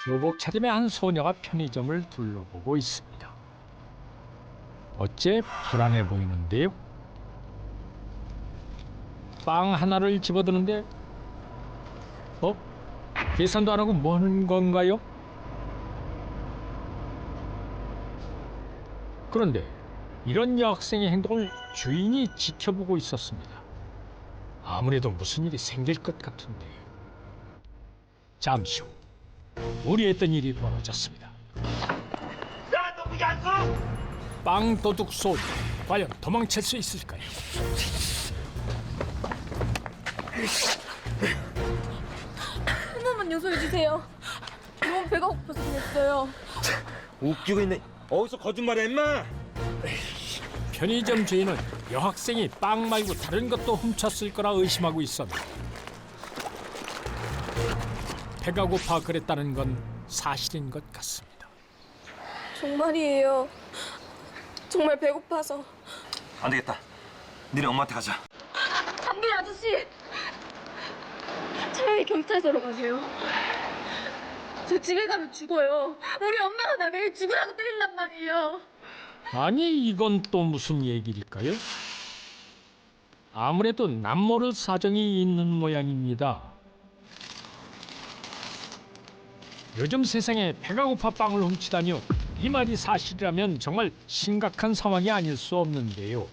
교복 차림의 한 소녀가 편의점을 둘러보고 있습니다. 어째 불안해 보이는데요? 빵 하나를 집어드는데 계산도 안 하고 뭐 하는 건가요? 그런데 이런 여학생의 행동을 주인이 지켜보고 있었습니다. 아무래도 무슨 일이 생길 것 같은데. 잠시 후 우려했던 일이 벌어졌습니다. 빵 도둑 소녀 과연 도망칠 수 있을까요? 한 번만 용서해 주세요. 너무 배가 고파서 그랬어요. 웃기고 있네. 어디서 거짓말해 임마. 편의점 주인은 여학생이 빵 말고 다른 것도 훔쳤을 거라 의심하고 있었는데 배가 고파 그랬다는 건 사실인 것 같습니다. 정말이에요. 정말 배고파서. 안 되겠다. 니네 엄마한테 가자. 안 돼요, 아저씨. 차라리 경찰서로 가세요. 저 집에 가면 죽어요. 우리 엄마가 나 매일 죽으라고 때린단 말이에요. 아니 이건 또 무슨 얘기일까요? 아무래도 남모를 사정이 있는 모양입니다. 요즘 세상에 배가 고파 빵을 훔치다니요. 이 말이 사실이라면 정말 심각한 상황이 아닐 수 없는데요.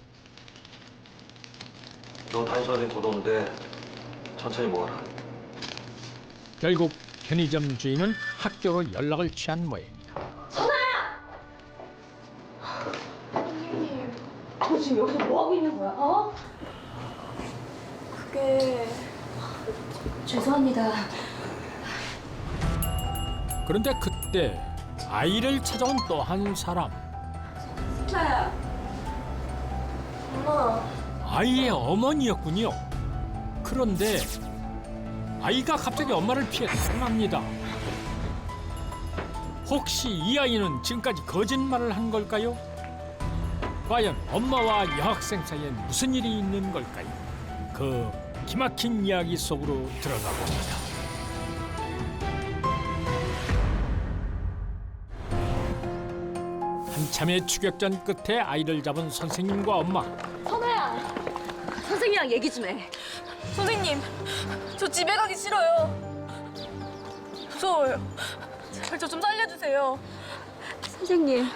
너 단순하게 곧 오는데 천천히 먹어라. 결국 편의점 주인은 학교로 연락을 취한 모양입니다. 선생님, 저 지금 여기서 뭐 하고 있는 거야? 어? 그게... 죄송합니다. 그런데 그때 아이를 찾아온 또 한 사람. 차야. 엄마. 아이의 어머니였군요. 그런데 아이가 갑자기 엄마를 피해 도망합니다. 혹시 이 아이는 지금까지 거짓말을 한 걸까요? 과연 엄마와 여학생 사이엔 무슨 일이 있는 걸까요? 그 기막힌 이야기 속으로 들어가 봅니다. 한참의 추격전 끝에 아이를 잡은 선생님과 엄마. 선아야. 선생님이랑 얘기 좀 해. 선생님, 저 집에 가기 싫어요. 무서워요. 제발 저 좀 살려주세요. 선생님,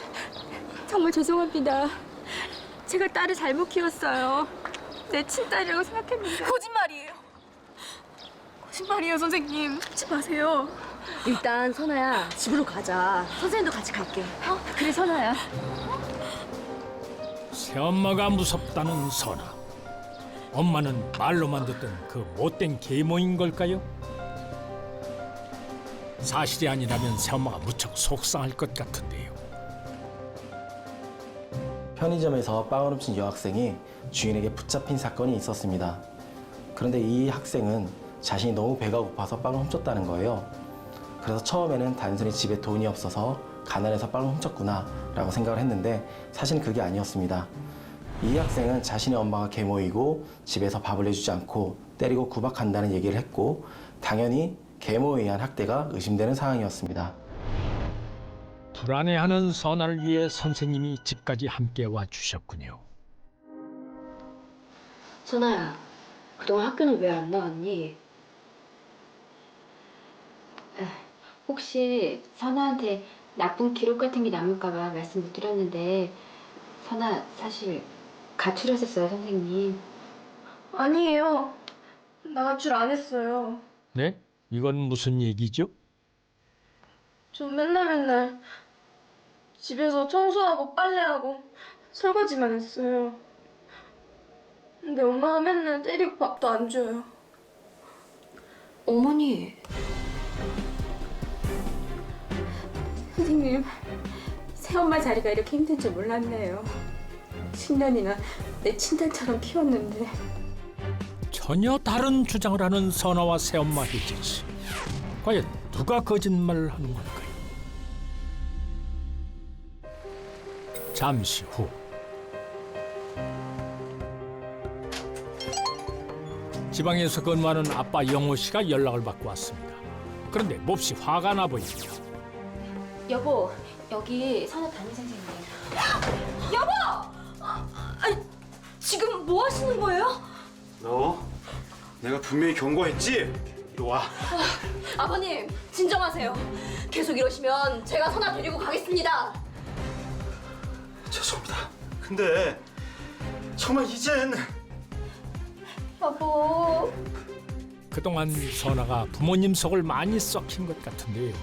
정말 죄송합니다. 제가 딸을 잘못 키웠어요. 내 친딸이라고 생각했는데. 거짓말이에요. 거짓말이에요, 선생님. 하지 마세요. 일단 선아야, 집으로 가자. 선생님도 같이 갈게. 그래, 선아야. 새엄마가 무섭다는 선아. 엄마는 말로만 듣던 그 못된 계모인 걸까요? 사실이 아니라면 새엄마가 무척 속상할 것 같은데요. 편의점에서 빵을 훔친 여학생이 주인에게 붙잡힌 사건이 있었습니다. 그런데 이 학생은 자신이 너무 배가 고파서 빵을 훔쳤다는 거예요. 그래서 처음에는 단순히 집에 돈이 없어서 가난해서 빵을 훔쳤구나 라고 생각을 했는데 사실은 그게 아니었습니다. 이 학생은 자신의 엄마가 계모이고 집에서 밥을 내주지 않고 때리고 구박한다는 얘기를 했고 당연히 계모에 의한 학대가 의심되는 상황이었습니다. 불안해하는 선아를 위해 선생님이 집까지 함께 와주셨군요. 선아야, 그동안 학교는 왜 안 나왔니? 혹시 선아한테 나쁜 기록 같은 게 남을까 봐 말씀 못 드렸는데 선아 사실 가출했었어요, 선생님. 아니에요. 나 가출 안 했어요. 네? 이건 무슨 얘기죠? 저 맨날 집에서 청소하고 빨래하고 설거지만 했어요. 근데 엄마가 맨날 때리고 밥도 안 줘요. 어머니. 선생님, 새엄마 자리가 이렇게 힘든 줄 몰랐네요. 10년이나 내 친딸처럼 키웠는데. 전혀 다른 주장을 하는 선아와 새엄마 혜진 씨. 과연 누가 거짓말을 하는 걸까요? 잠시 후 지방에서 근무하는 아빠 영호 씨가 연락을 받고 왔습니다. 그런데 몹시 화가 나 보입니다. 여보, 여기 선아 담임 선생님이에요. 여보! 아니, 지금 뭐 하시는 거예요? 너 내가 분명히 경고했지? 이리 와. 아버님, 진정하세요. 계속 이러시면 제가 선아 데리고 가겠습니다. 죄송합니다. 근데 정말 이젠 여보. 그동안 선아가 부모님 속을 많이 썩힌 것 같은데요.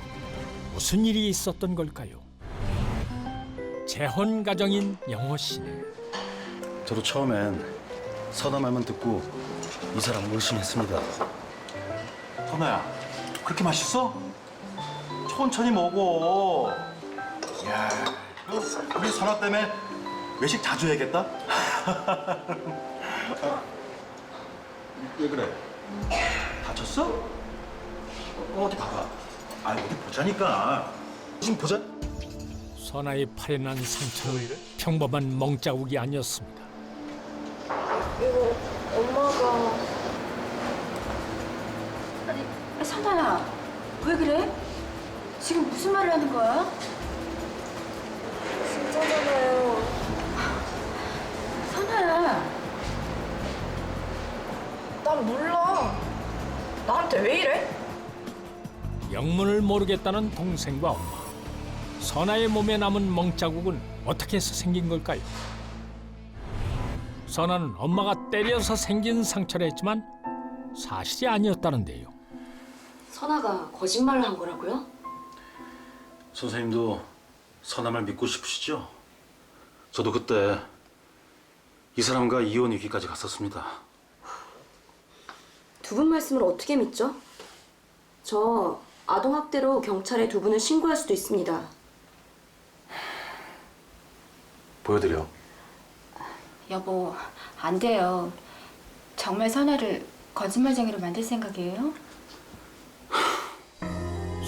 무슨 일이 있었던 걸까요? 재혼 가정인 영호 씨는 저도 처음엔 선아 말만 듣고 이 사람을 의심했습니다. 선아야, 그렇게 맛있어? 천천히 먹어. 야, 우리 선아 때문에 외식 자주 해야겠다. 왜 그래? 다쳤어? 어디 봐봐. 아, 어디 보자니까. 지금 보자. 선아의 팔에 난 상처는 평범한 멍자국이 아니었습니다. 이거 엄마가. 아니, 선아야, 왜 그래? 지금 무슨 말을 하는 거야? 진짜잖아요. 선아야, 난 몰라. 나한테 왜 이래? 영문을 모르겠다는 동생과 엄마. 선아의 몸에 남은 멍자국은 어떻게 해서 생긴 걸까요? 선아는 엄마가 때려서 생긴 상처라 했지만 사실이 아니었다는데요. 선아가 거짓말을 한 거라고요? 선생님도 선아 말 믿고 싶으시죠? 저도 그때 이 사람과 이혼 위기까지 갔었습니다. 두 분 말씀을 어떻게 믿죠? 저 아동학대로 경찰에 두 분을 신고할 수도 있습니다. 보여드려. 여보, 안 돼요. 정말 선아를 거짓말쟁이로 만들 생각이에요?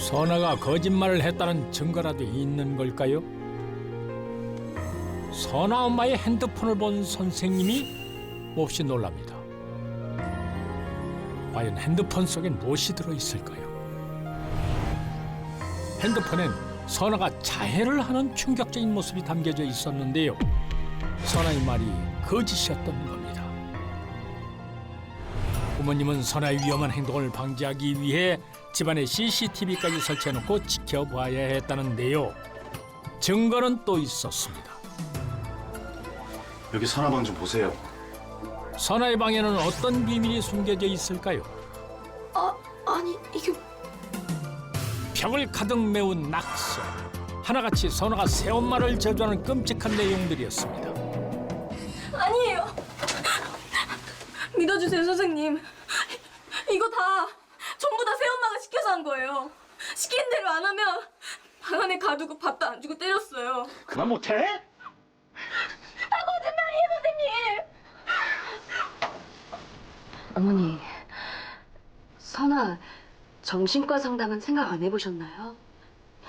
선아가 거짓말을 했다는 증거라도 있는 걸까요? 선아 엄마의 핸드폰을 본 선생님이 몹시 놀랍니다. 과연 핸드폰 속엔 무엇이 들어있을까요? 핸드폰엔 선아가 자해를 하는 충격적인 모습이 담겨져 있었는데요. 선아의 말이 거짓이었던 겁니다. 부모님은 선아의 위험한 행동을 방지하기 위해 집안에 CCTV까지 설치해놓고 지켜봐야 했다는데요. 증거는 또 있었습니다. 여기 선아 방 좀 보세요. 선아의 방에는 어떤 비밀이 숨겨져 있을까요? 아니, 이게 벽을 가득 메운 낙서. 하나같이 선아가 새엄마를 저주하는 끔찍한 내용들이었습니다. 아니에요. 믿어주세요, 선생님. 이거 다 전부 다 새엄마가 시켜서 한 거예요. 시키는 대로 안 하면 방 안에 가두고 밥도 안 주고 때렸어요. 그만 못해? 어머니, 선아 정신과 상담은 생각 안 해보셨나요?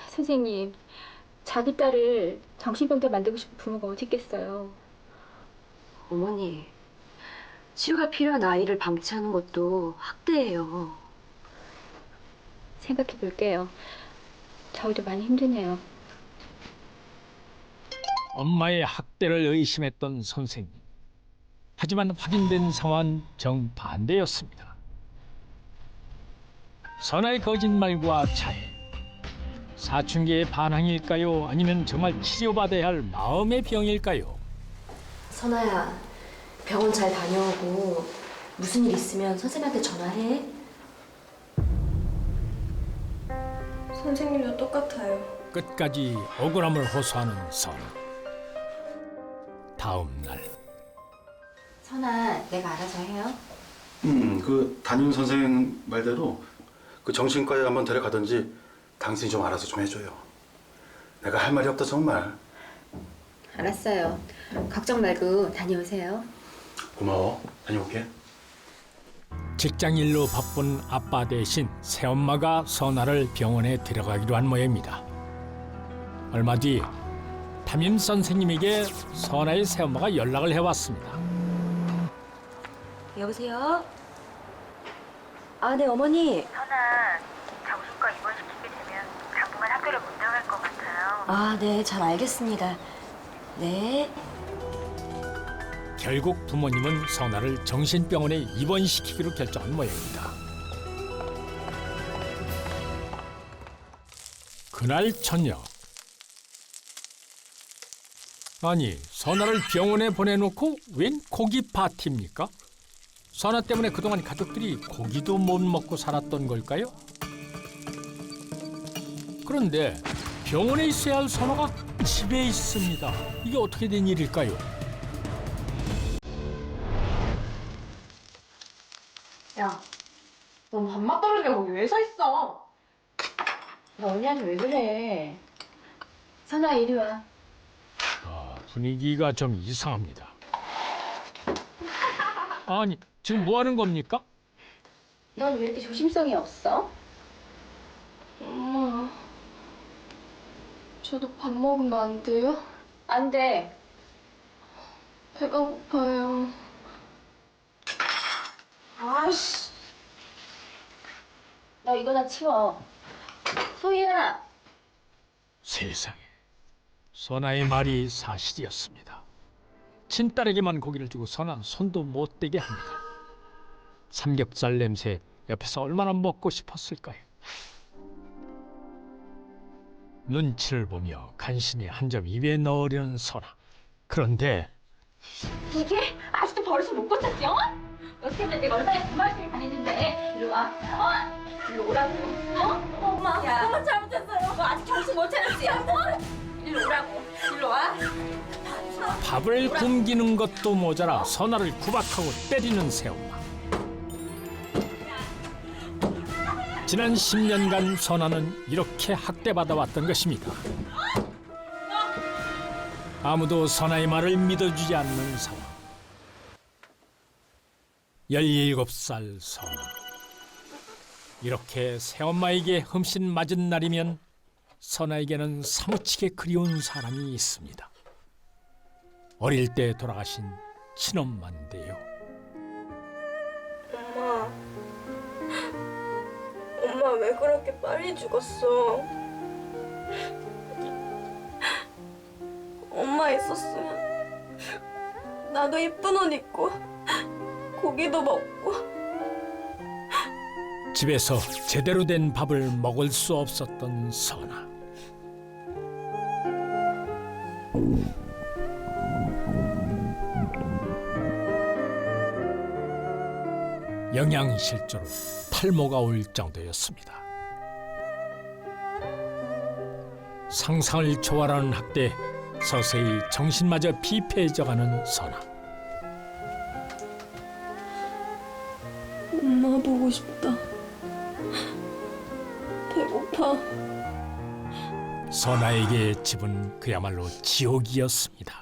선생님, 자기 딸을 정신병자 만들고 싶은 부모가 어디 있겠어요? 어머니, 치료가 필요한 아이를 방치하는 것도 학대예요. 생각해 볼게요. 저희도 많이 힘드네요. 엄마의 학대를 의심했던 선생님. 하지만 확인된 상황은 정반대였습니다. 선아의 거짓말과 자해. 사춘기의 반항일까요? 아니면 정말 치료받아야 할 마음의 병일까요? 선아야, 병원 잘 다녀오고 무슨 일 있으면 선생님한테 전화해. 선생님도 똑같아요. 끝까지 억울함을 호소하는 선아. 다음 날. 선아, 내가 알아서 해요. 그 담임 선생 말대로 그 정신과에 한번 데려가든지 당신이 좀 알아서 좀 해줘요. 내가 할 말이 없다 정말. 알았어요. 걱정 말고 다녀오세요. 고마워. 다녀올게. 직장일로 바쁜 아빠 대신 새엄마가 선아를 병원에 데려가기로 한 모양입니다. 얼마 뒤 담임 선생님에게 선아의 새엄마가 연락을 해왔습니다. 여보세요? 아, 네, 어머니. 선아, 정신과 입원시키게 되면 당분간 학교를 못 나갈 것 같아요. 아, 네, 잘 알겠습니다. 네. 결국 부모님은 선아를 정신병원에 입원시키기로 결정한 모양입니다. 그날 저녁. 아니, 선아를 병원에 보내놓고 웬 고기 파티입니까? 선아 때문에 그동안 가족들이 고기도 못 먹고 살았던 걸까요? 그런데 병원에 있어야 할 선아가 집에 있습니다. 이게 어떻게 된 일일까요? 야, 너 밥맛 떨어지게 거기 왜 서 있어? 너 언니한테 왜 그래? 선아, 이리 와. 분위기가 좀 이상합니다. 아니, 지금 뭐 하는 겁니까? 넌 왜 이렇게 조심성이 없어? 엄마, 저도 밥 먹으면 안 돼요? 안 돼. 배가 고파요. 아이씨. 너 이거나 치워. 소희야. 세상에, 선아의 말이 사실이었습니다. 친딸에게만 고기를 주고 선아는 손도 못 대게 합니다. 삼겹살 냄새 옆에서 얼마나 먹고 싶었을까요? 눈치를 보며 간신히 한 점 입에 넣으려는 선아. 그런데 이게 아직도 버릇을 못 고쳤지, 어? 너 때문에 내가 얼마나 고마움을 당했는데. 이리 와. 이리 오라고. 엄마, 야. 엄마 잘못했어요. 너 아직 정신 못 차렸지? 이리 오라고. 이리 와. 밥을 굶기는 것도 모자라 선아를 구박하고 때리는 새엄마. 지난 10년간 선아는 이렇게 학대받아 왔던 것입니다. 아무도 선아의 말을 믿어주지 않는 상황. 17살 선아. 이렇게 새엄마에게 흠씬 맞은 날이면 선아에게는 사무치게 그리운 사람이 있습니다. 어릴 때 돌아가신 친엄마인데요. 엄마 왜 그렇게 빨리 죽었어? 엄마 있었으면 나도 예쁜 옷 입고 고기도 먹고 집에서 제대로 된 밥을 먹을 수 없었던 선아. 영양실조로 탈모가 올 정도였습니다. 상상을 초월하는 학대, 서서히 정신마저 피폐해져가는 선아. 엄마 보고 싶다. 배고파. 선아에게 집은 그야말로 지옥이었습니다.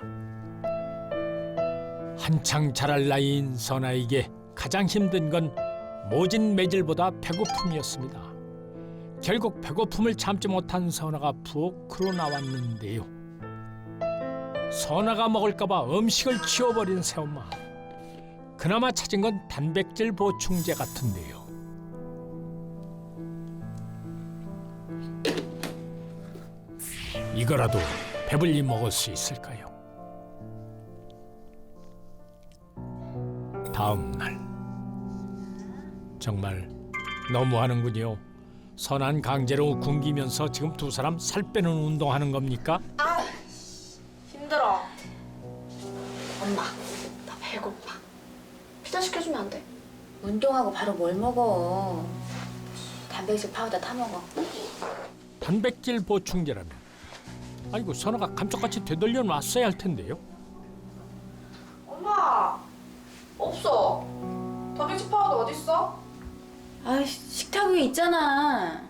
한창 자랄 나이인 선아에게 가장 힘든 건 모진 매질보다 배고픔이었습니다. 결국 배고픔을 참지 못한 선아가 부엌으로 나왔는데요. 선아가 먹을까봐 음식을 치워버린 새엄마. 그나마 찾은 건 단백질 보충제 같은데요. 이거라도 배불리 먹을 수 있을까요? 다음 날. 정말 너무하는군요. 선한 강제로 굶기면서 지금 두 사람 살 빼는 운동하는 겁니까? 힘들어. 엄마, 나 배고파. 피자 시켜주면 안 돼? 운동하고 바로 뭘 먹어? 단백질 파우더 타 먹어. 단백질 보충제라면 아이고 선아가 감쪽같이 되돌려 놨어야 할 텐데요. 엄마 없어. 단백질 파우더 어딨어? 아, 식탁 위에 있잖아.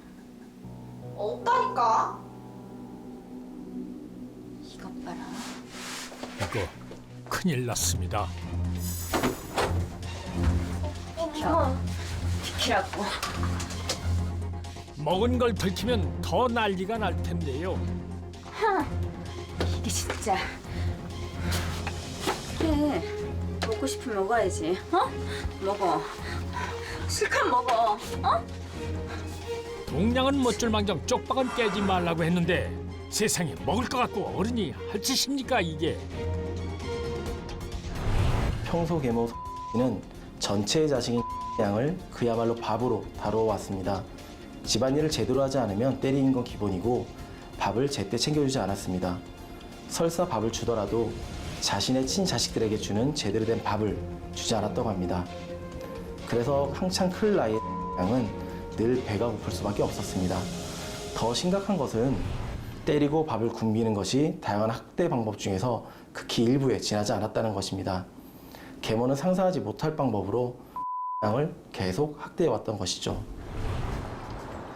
없다니까. 이것 봐라. 이거 큰일 났습니다. 비켜. 비키라고. 먹은 걸 들키면 더 난리가 날 텐데요. 이게 진짜. 그래. 먹고 싶으면 먹어야지. 어? 먹어. 실컷 먹어. 어? 동량은 못줄 망정 쪽박은 깨지 말라고 했는데 세상에 먹을 것 같고 어른이 할 짓입니까 이게? 평소 계모 는 전체의 자식인 양을 그야말로 밥으로 다뤄왔습니다. 집안일을 제대로 하지 않으면 때리는 건 기본이고 밥을 제때 챙겨주지 않았습니다. 설사 밥을 주더라도 자신의 친자식들에게 주는 제대로 된 밥을 주지 않았다고 합니다. 그래서 한창 클 나이의 양은 늘 배가 고플 수밖에 없었습니다. 더 심각한 것은 때리고 밥을 굶기는 것이 다양한 학대 방법 중에서 극히 일부에 지나지 않았다는 것입니다. 계모는 상상하지 못할 방법으로 양을 계속 학대해왔던 것이죠.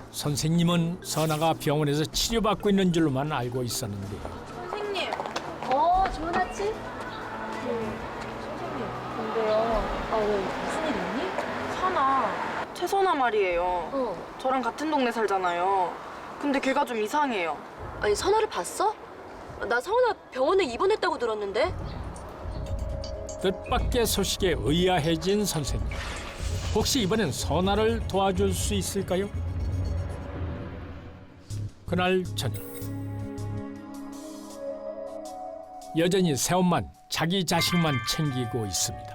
선생님은 선아가 병원에서 치료받고 있는 줄로만 알고 있었는데 선생님. 좋은 아침? 선생님. 근데요. 왜 무슨 일 있니? 선아. 채선아 말이에요. 저랑 같은 동네 살잖아요. 근데 걔가 좀 이상해요. 아니, 선아를 봤어? 나 선아 병원에 입원했다고 들었는데? 뜻밖의 소식에 의아해진 선생님. 혹시 이번엔 선아를 도와줄 수 있을까요? 그날 저녁 여전히 새엄만 자기 자식만 챙기고 있습니다.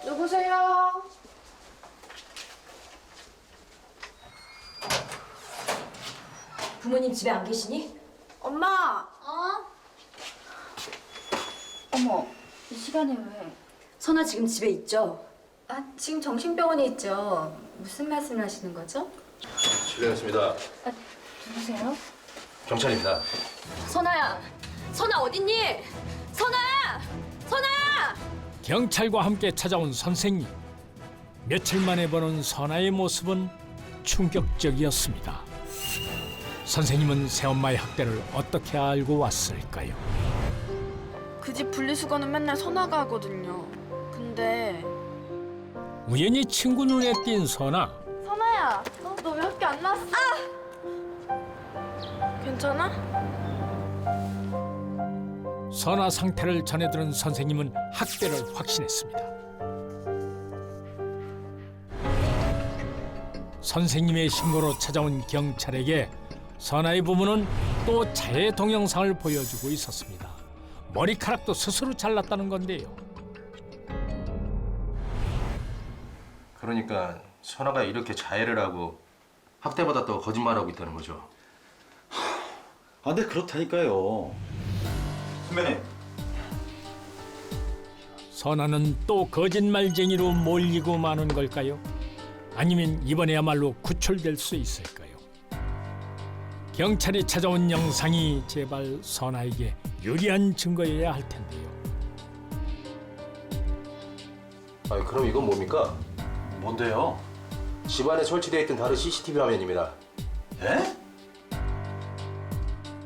누구세요? 부모님 집에 안 계시니? 엄마. 어머, 이 시간에 왜? 선아 지금 집에 있죠? 아, 지금 정신병원에 있죠. 무슨 말씀을 하시는 거죠? 실례했습니다. 누구세요? 경찰입니다. 선아야, 선아 어딨니? 선아야, 선아야! 경찰과 함께 찾아온 선생님. 며칠 만에 보는 선아의 모습은 충격적이었습니다. 선생님은 새엄마의 학대를 어떻게 알고 왔을까요? 그 집 분리수거는 맨날 선아가 하거든요. 근데 우연히 친구 눈에 띈 선아. 선아야, 너 왜 학교 안 나왔어? 괜찮아? 선아 상태를 전해 들은 선생님은 학대를 확신했습니다. 선생님의 신고로 찾아온 경찰에게 선아의 부모는 또 자해 동영상을 보여주고 있었습니다. 머리카락도 스스로 잘랐다는 건데요. 그러니까 선아가 이렇게 자해를 하고 학대받았다고 거짓말하고 있다는 거죠. 아, 네, 그렇다니까요. 선배님. 선아는 또 거짓말쟁이로 몰리고 마는 걸까요? 아니면 이번에야말로 구출될 수 있을까요? 경찰이 찾아온 영상이 제발 선아에게 유리한 증거여야 할 텐데요. 아니 그럼 이건 뭡니까? 뭔데요? 집안에 설치되어 있던 다른 CCTV 화면입니다. 예?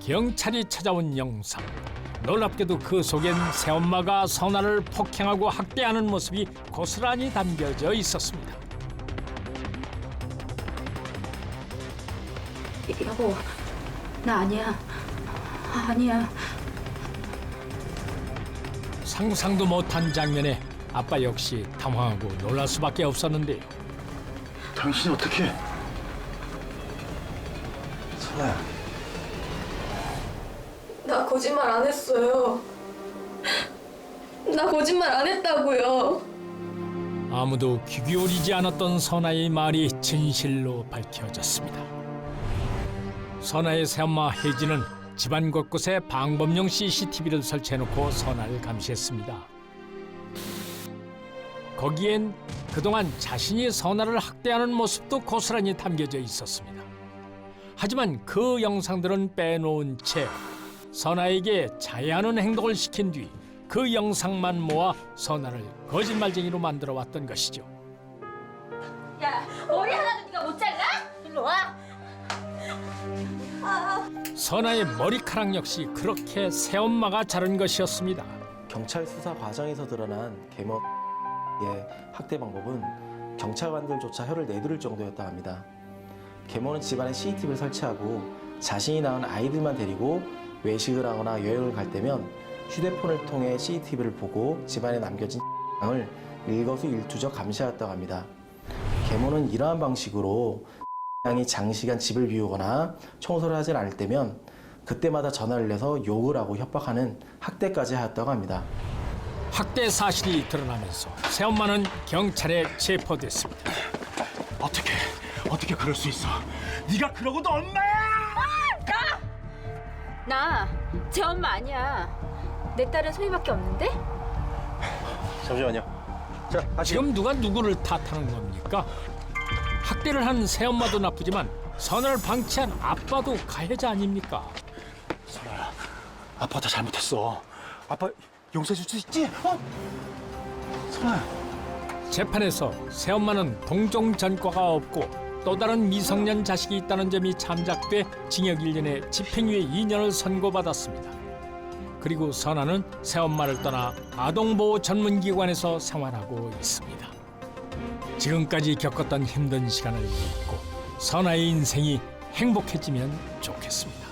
경찰이 찾아온 영상. 놀랍게도 그 속엔 새엄마가 선아를 폭행하고 학대하는 모습이 고스란히 담겨져 있었습니다. 여보, 나 아니야. 아니야. 상상도 못한 장면에 아빠 역시 당황하고 놀랄 수밖에 없었는데요. 당신이 어떻게? 선아야. 나 거짓말 안 했어요. 나 거짓말 안 했다고요. 아무도 귀 기울이지 않았던 선아의 말이 진실로 밝혀졌습니다. 선아의 새엄마 혜진은 집안 곳곳에 방범용 CCTV를 설치해놓고 선아를 감시했습니다. 거기엔 그동안 자신이 선아를 학대하는 모습도 고스란히 담겨져 있었습니다. 하지만 그 영상들은 빼놓은 채 선아에게 자해하는 행동을 시킨 뒤 그 영상만 모아 선아를 거짓말쟁이로 만들어 왔던 것이죠. 야, 머리 하나도 네가 못 잘라? 일로 와. 선아의 머리카락 역시 그렇게 새엄마가 자른 것이었습니다. 경찰 수사 과정에서 드러난 계모의 학대 방법은 경찰관들조차 혀를 내두를 정도였다 합니다. 계모는 집안에 CCTV를 설치하고 자신이 낳은 아이들만 데리고 외식을 하거나 여행을 갈 때면 휴대폰을 통해 CCTV를 보고 집안에 남겨진 을 일거수일투족 감시하였다고 합니다. 계모는 이러한 방식으로 양이 장시간 집을 비우거나 청소를 하지 않을 때면 그때마다 전화를 해서 욕을 하고 협박하는 학대까지 하였다고 합니다. 학대 사실이 드러나면서 새엄마는 경찰에 체포됐습니다. 어떻게 그럴 수 있어? 네가 그러고도 엄마야! 나 제 엄마 아니야. 내 딸은 소희밖에 없는데? 잠시만요. 자, 지금 누가 누구를 탓하는 겁니까? 학대를 한 새엄마도 나쁘지만 선을 방치한 아빠도 가해자 아닙니까? 아빠가 다 잘못했어. 아빠 용서해 줄 수 있지? 선아야. 재판에서 새엄마는 동종 전과가 없고 또 다른 미성년 자식이 있다는 점이 참작돼 징역 1년에 집행유예 2년을 선고받았습니다. 그리고 선아는 새엄마를 떠나 아동보호 전문기관에서 생활하고 있습니다. 지금까지 겪었던 힘든 시간을 잊고 선아의 인생이 행복해지면 좋겠습니다.